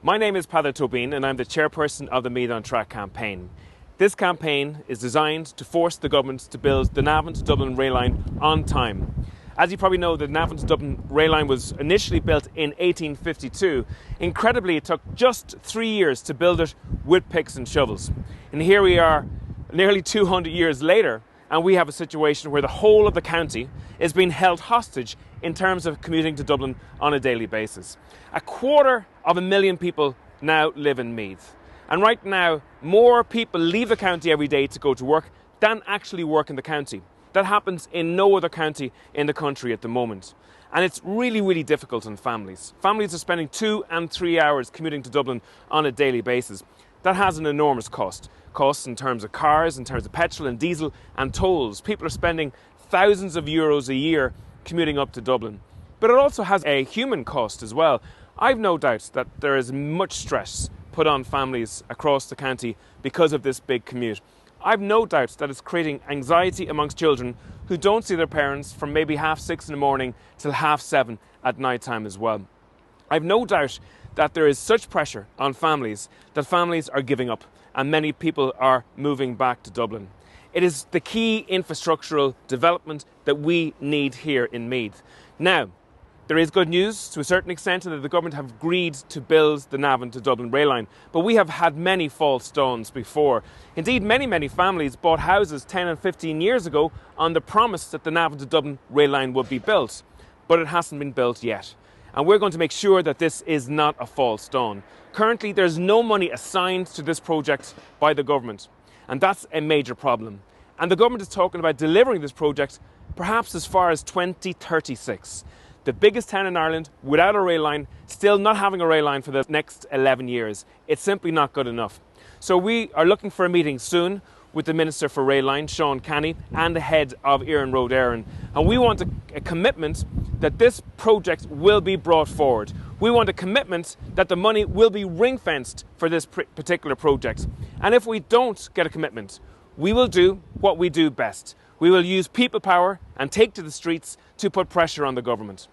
My name is Peadar Tobin and I'm the chairperson of the Meath on Track campaign. This campaign is designed to force the government to build the Navan to Dublin rail line on time. As you probably know, the Navan to Dublin rail line was initially built in 1852. Incredibly, it took just 3 years to build it with picks and shovels. And here we are nearly 200 years later, and we have a situation where the whole of the county is being held hostage in terms of commuting to Dublin on a daily basis. 250,000 people now live in Meath. And right now, more people leave the county every day to go to work than actually work in the county. That happens in no other county in the country at the moment. And it's really difficult on families. Families are spending 2 and 3 hours commuting to Dublin on a daily basis. That has an enormous cost. Costs in terms of cars, in terms of petrol and diesel and tolls. People are spending thousands of euros a year commuting up to Dublin. But it also has a human cost as well. I've no doubt that there is much stress put on families across the county because of this big commute. I've no doubt that it's creating anxiety amongst children who don't see their parents from maybe 6:30 in the morning till 7:30 at night time as well. I've no doubt that there is such pressure on families that families are giving up and many people are moving back to Dublin. It is the key infrastructural development that we need here in Meath. Now, there is good news to a certain extent that the government have agreed to build the Navan to Dublin rail line, but we have had many false dawns before. Indeed, many families bought houses 10 and 15 years ago on the promise that the Navan to Dublin rail line would be built, but it hasn't been built yet. And we're going to make sure that this is not a false dawn. Currently, there's no money assigned to this project by the government, and that's a major problem. And the government is talking about delivering this project perhaps as far as 2036. The biggest town in Ireland without a rail line, still not having a rail line for the next 11 years. It's simply not good enough. So we are looking for a meeting soon with the Minister for Rail Line, Sean Canny, and the head of Éireann Road Éireann. And we want a commitment that this project will be brought forward. We want a commitment that the money will be ring-fenced for this particular project. And if we don't get a commitment, we will do what we do best. We will use people power and take to the streets to put pressure on the government.